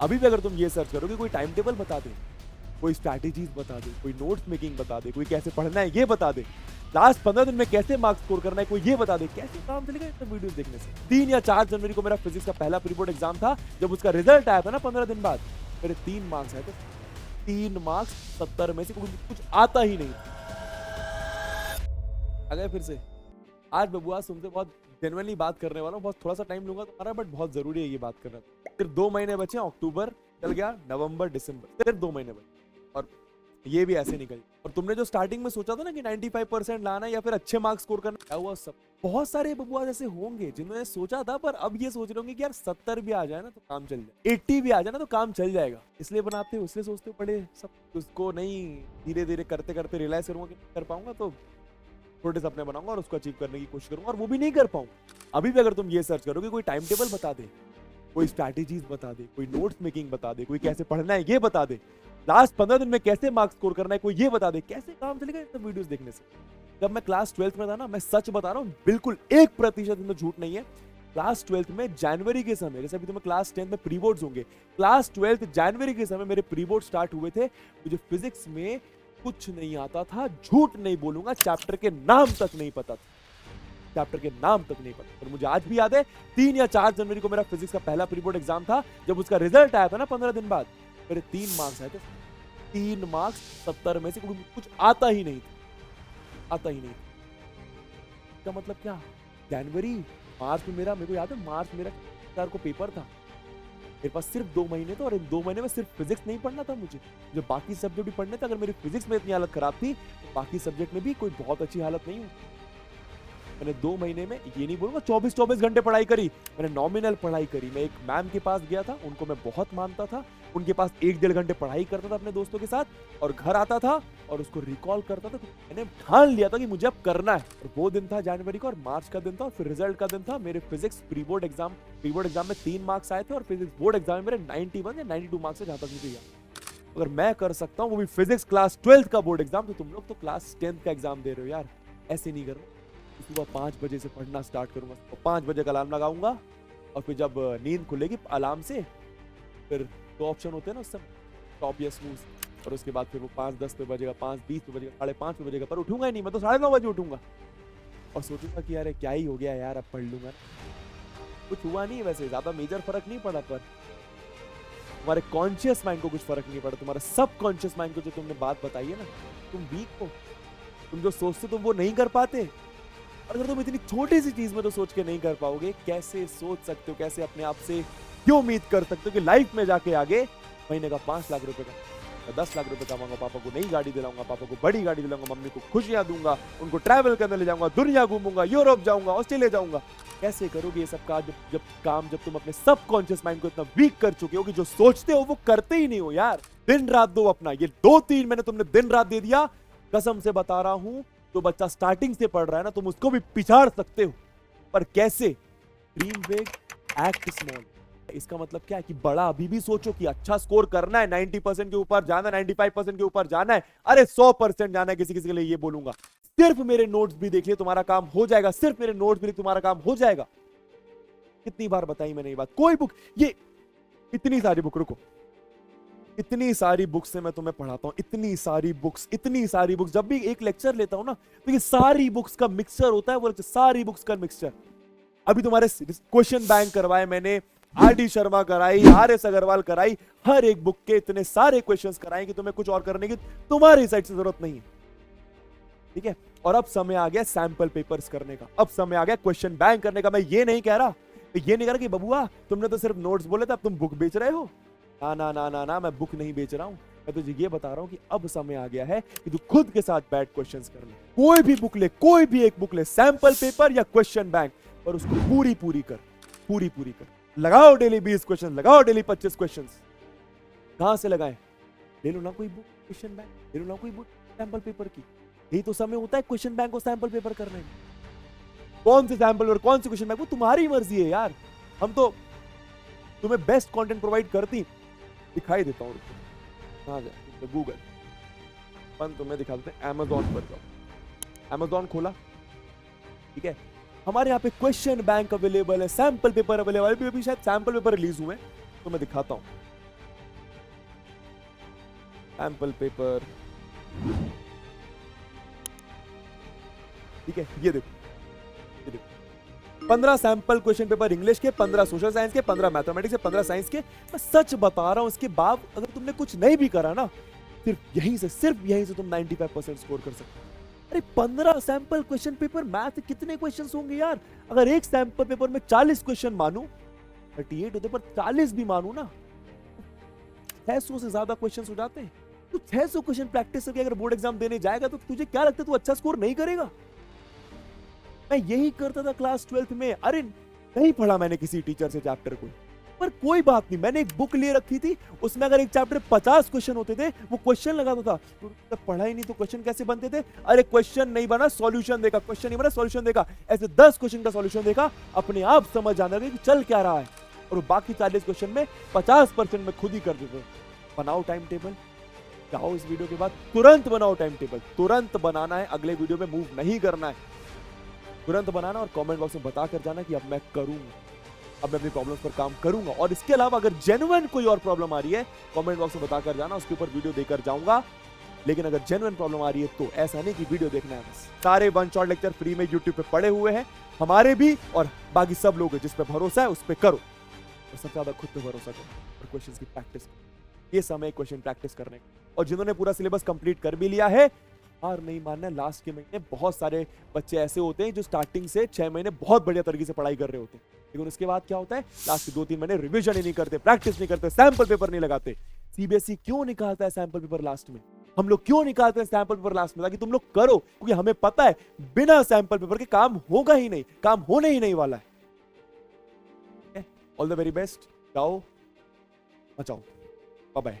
अभी भी अगर तुम ये सर्च करोगे कोई टाइम टेबल बता दे, कोई स्ट्रैटेजीज बता दे, कोई नोट्स मेकिंग बता दे, कोई कैसे पढ़ना है ये बता दे, लास्ट 15 दिन में कैसे मार्क्स स्कोर करना है कोई ये बता दे, कैसे काम चलेगा इतने वीडियोस देखने से। 3 या 4 जनवरी को मेरा फिजिक्स का पहला प्री बोर्ड एग्जाम था। जब उसका रिजल्ट आया था ना 15 दिन बाद, मेरे 3 मार्क्स आए थे। 3 मार्क्स 70 में से कुछ आता ही नहीं। अगर फिर से आज बबुआ तुमसे बहुत जेन्युइनली बात करने वाला हूँ, बहुत थोड़ा सा टाइम लूंगा तुम्हारा, बट बहुत जरूरी है ये बात करना। फिर 2 महीने बचे, अक्टूबर चल गया, नवंबर, दिसंबर, फिर 2 महीने बचे और ये भी ऐसे निकल। और तुमने जो स्टार्टिंग में सोचा था ना कि 95% लाना है या फिर अच्छे मार्क्स स्कोर करना, क्या हुआ? सब बहुत सारे बबुआ ऐसे होंगे जिन्होंने सोचा था पर अब ये सोच रहे होंगे कि यार 70 भी आ जाए ना तो काम चल जाए, 80 भी आ जाए ना तो काम चल जाएगा। इसलिए बनाते हो, इसलिए सोचते हो पड़े सब। उसको नहीं, धीरे धीरे करते करते रियलाइज करूंगा कि नहीं कर पाऊंगा तो छोटे सपने बनाऊंगा और उसको अचीव करने की कोशिश करूंगा, और वो भी नहीं कर पाऊंगा। अभी भी अगर तुम ये सर्च करोगे कोई टाइम टेबल बता दे, कोई स्ट्रैटेजीज बता दे, कोई नोट्स मेकिंग बता दे, कोई कैसे पढ़ना है ये बता दे, लास्ट 15 दिन में कैसे मार्क्स स्कोर करना है कोई ये बता दे, कैसे काम चलेगा इतने वीडियोस देखने से। जब मैं क्लास 12th में था ना, मैं सच बता रहा हूँ, बिल्कुल 1% में झूठ नहीं है, क्लास 12th में जनवरी के समय, जैसे अभी तुम्हें क्लास 10 में प्री बोर्ड्स होंगे, क्लास 12th जनवरी के समय मेरे प्री बोर्ड स्टार्ट हुए थे। मुझे फिजिक्स में कुछ नहीं आता था, झूठ नहीं बोलूंगा, चैप्टर के नाम तक नहीं पता था, चैप्टर के नाम तक नहीं पता। और मुझे आज भी याद है 3 या 4 जनवरी को मेरा फिजिक्स का पहला प्री बोर्ड एग्जाम था। जब उसका रिजल्ट आया था ना 15 दिन बाद, मेरे 3 मार्क्स आए थे। 3 मार्क्स 70 में से कुछ आता ही नहीं था, आता ही नहीं था। इसका मतलब क्या? जनवरी, मार्च में मेरे को याद है, मार्च मेरा 4 को पेपर था, मेरे पास सिर्फ 2 महीने थे और इन 2 महीने में सिर्फ फिजिक्स नहीं पढ़ना था मुझे, जो बाकी सब्जेक्ट भी पढ़ने थे। अगर मेरी फिजिक्स में इतनी हालत खराब थी तो बाकी सब्जेक्ट में भी कोई बहुत अच्छी हालत नहीं हुई। मैंने 2 महीने में, ये नहीं बोलूंगा 24 घंटे पढ़ाई करी, मैंने नॉमिनल पढ़ाई करी। मैं एक मैम के पास गया था, उनको मैं बहुत मानता था, उनके पास 1-1.5 घंटे पढ़ाई करता था अपने दोस्तों के साथ और घर आता था और उसको रिकॉल करता था। मैंने ठान लिया था कि मुझे अब करना है। और वो दिन था जनवरी का और मार्च का दिन था और फिर रिजल्ट का दिन था। मेरे फिजिक्स प्री बोर्ड एग्जाम में 3 मार्क्स आए थे और फिजिक्स बोर्ड एग्जाम में मेरे 91 या 92 मार्क्स है, जहां तक मुझे याद। अगर मैं कर सकता हूँ वो भी फिजिक्स क्लास 12th का बोर्ड एग्जाम, तो तुम लोग तो क्लास 10th का एग्जाम दे रहे हो यार। ऐसे नहीं करो। सुबह 5 बजे से पढ़ना स्टार्ट करूंगा, तो 5 बजे का अलार्म लगाऊंगा और फिर जब नींद खुलेगी अलार्म से, फिर 2 ऑप्शन होते हैं ना उस समय, टॉप या स्नूज, और उसके बाद फिर वो 5:10 पे बजेगा, 5:20 पे बजेगा, 5:30 पे बजेगा, पर उठूंगा ही नहीं। मैं तो 9:30 बजे उठूंगा और सोचूंगा कि यार क्या ही हो गया यार, अब पढ़ लूंगा। कुछ हुआ नहीं वैसे, ज्यादा मेजर फर्क नहीं पड़ा, पर तुम्हारे कॉन्शियस माइंड को कुछ फर्क नहीं पड़ा। तुम्हारे सब कॉन्शियस माइंड को जो तुमने बात बताई है ना, तुम वीक हो, तुम जो सोचते तुम वो नहीं कर पाते। और अगर तुम इतनी छोटी सी चीज में तो सोच के नहीं कर पाओगे, कैसे सोच सकते हो, कैसे अपने आप से क्यों उम्मीद कर सकते हो कि लाइफ में जाके आगे महीने का 5 लाख रुपए का, 10 लाख रुपए कमाऊंगा, पापा को नई गाड़ी दिलाऊंगा, पापा को बड़ी गाड़ी दिलाऊंगा, मम्मी को खुशियां दूंगा, उनको ट्रैवल करने ले जाऊंगा, दुनिया घूमूंगा, यूरोप जाऊंगा, ऑस्ट्रेलिया जाऊंगा। कैसे करोगे ये सब काम जब तुम अपने सबकॉन्शियस माइंड को इतना वीक कर चुके हो कि जो सोचते हो वो करते ही नहीं हो यार। दिन रात दो अपना, ये 2-3 महीने तुमने दिन रात दे दिया, कसम से बता रहा हूं। तो बच्चा स्टार्टिंग से पढ़ रहा है ना, तुम उसको भी पिछाड़ सकते हो, पर कैसे? Dream big, act small. इसका मतलब क्या है कि बड़ा अभी भी सोचो कि अच्छा स्कोर करना है, 90% के ऊपर जाना है, 95% के ऊपर जाना है, अरे 100% जाना है। किसी किसी के लिए ये बोलूंगा, सिर्फ मेरे नोट्स भी देख लिए तुम्हारा काम हो जाएगा, सिर्फ मेरे नोट्स भी देख तुम्हारा काम हो जाएगा। कितनी बार बताई मैंने ये बात? कोई बुक, ये इतनी सारी बुक, रुको, इतनी सारी बुक्स से मैं तुम्हें पढ़ाता हूं, इतनी सारी बुक्स। जब भी एक लेक्चर लेता हूं ना, तो ये सारी बुक्स का मिक्सचर होता है, वो सारी बुक्स का मिक्सचर। अभी तुम्हारे क्वेश्चन बैंक करवाए मैंने, आर.डी. शर्मा कराई, आर.एस. अग्रवाल कराई, हर एक बुक के इतने सारे क्वेश्चंस कराए कि तुम्हें कुछ और करने की तुम्हारी साइड से जरूरत नहीं है, ठीक है। और अब समय आ गया सैंपल पेपर्स करने का, अब समय आ गया क्वेश्चन बैंक करने का। मैं ये नहीं कह रहा कि बबुआ तुमने तो सिर्फ नोट्स बोले थे, अब तुम बुक बेच रहे हो। ना ना ना ना ना, मैं बुक नहीं बेच रहा हूं। मैं तुझे ये बता रहा हूं कि अब समय आ गया है कि तू खुद के साथ बैठ क्वेश्चंस कर ले। कोई भी बुक ले, कोई भी एक बुक ले, सैंपल पेपर या क्वेश्चन बैंक, और उसको पूरी कर। लगाओ डेली 20 क्वेश्चन, लगाओ डेली 25 क्वेश्चन। कहां से लगाएं? ले लो ना कोई बुक क्वेश्चन बैंक, ले लो ना कोई बुक सैंपल पेपर की। यही तो समय होता है क्वेश्चन बैंक और सैंपल पेपर करने में। कौन से सैंपल पेपर, कौन से क्वेश्चन बैंक, वो तुम्हारी मर्जी है यार। हम तो तुम्हें बेस्ट कंटेंट प्रोवाइड करती, दिखाई देता हूं, कहां जाए? गूगल, अपन तुम्हें दिखा देते हैं, Amazon पर जाओ, Amazon खोला, ठीक है। हमारे यहाँ पे क्वेश्चन बैंक अवेलेबल है, सैंपल पेपर अवेलेबल है, अभी शायद सैंपल पेपर रिलीज हुए, तो मैं दिखाता हूँ। सैंपल पेपर, ठीक है, ये देखो 15 सैंपल क्वेश्चन पेपर इंग्लिश के, 15 सोशल साइंस के, 15 मैथमेटिक्स के, 15 साइंस के। मैं सच बता रहा हूं, इसके बाद अगर तुमने कुछ नहीं भी करा ना, सिर्फ यहीं से तुम 95% स्कोर कर सकते हो। अरे 15 सैंपल क्वेश्चन पेपर, मैथ कितने क्वेश्चंस होंगे यार? अगर एक सैंपल पेपर में 40 क्वेश्चन मानू, 38 होते पर 40 भी मानू ना, 600 से ज्यादा क्वेश्चन हो जाते हैं। तो 600 क्वेश्चन प्रैक्टिस करके अगर बोर्ड एग्जाम देने जाएगा तो तुझे क्या लगता है तू अच्छा स्कोर नहीं करेगा? मैं यही करता था क्लास 12th में। अरे नहीं पढ़ा मैंने किसी टीचर से चैप्टर को, पर कोई बात नहीं, मैंने एक बुक ले रखी थी, उसमें अगर एक चैप्टर 50 क्वेश्चन होते थे, वो क्वेश्चन लगाता था। तो जब पढ़ा ही नहीं तो क्वेश्चन कैसे बनते थे? अरे क्वेश्चन नहीं बना सॉल्यूशन देखा, क्वेश्चन नहीं बना सॉल्यूशन देखा, ऐसे 10 क्वेश्चन का सॉल्यूशन देखा, अपने आप समझ जाना कि चल क्या रहा है। और वो बाकी 40 क्वेश्चन में 50% में खुद ही कर देते। बनाओ टाइम टेबल, जाओ इस वीडियो के बाद तुरंत बनाओ टाइम टेबल, तुरंत बनाना है, अगले वीडियो में मूव नहीं करना है, तुरंत बनाना और कमेंट बॉक्स में बता कर जाना कि अब मैं करूंगा, अब मैं अपनी प्रॉब्लम्स पर काम करूंगा। और इसके अलावा अगर जेन्युइन कोई और प्रॉब्लम आ रही है कमेंट बॉक्स में बता कर जाना, उसके ऊपर वीडियो देकर जाऊंगा। लेकिन अगर जेन्युइन प्रॉब्लम आ रही है तो ऐसा नहीं कि वीडियो देखना है बस। सारे वन शॉट लेक्चर फ्री में यूट्यूब पे पड़े हुए हैं, हमारे भी और बाकी सब लोग जिस पे भरोसा है उस पे करो, और सबसे ज्यादा खुद पे भरोसा करो और क्वेश्चंस की प्रैक्टिस करो। ये समय क्वेश्चन प्रैक्टिस करने का। और जिन्होंने पूरा सिलेबस कंप्लीट कर भी लिया है, हार नहीं मानना। लास्ट के महीने बहुत सारे बच्चे ऐसे होते हैं जो स्टार्टिंग से 6 महीने बहुत बढ़िया तरीके से पढ़ाई कर रहे होते हैं, लेकिन उसके बाद क्या होता है, लास्ट के 2-3 महीने रिवीजन ही नहीं करते, प्रैक्टिस नहीं करते, सैंपल पेपर नहीं लगाते। सीबीएसई क्यों निकालता है सैंपल पेपर लास्ट में? हम लोग क्यों निकालते हैं सैंपल पेपर लास्ट में? ताकि तुम लोग करो, क्योंकि हमें पता है बिना सैंपल पेपर के काम होगा ही नहीं, काम होने ही नहीं वाला है। ऑल द वेरी बेस्ट, जाओ बचाओ, बाय बाय।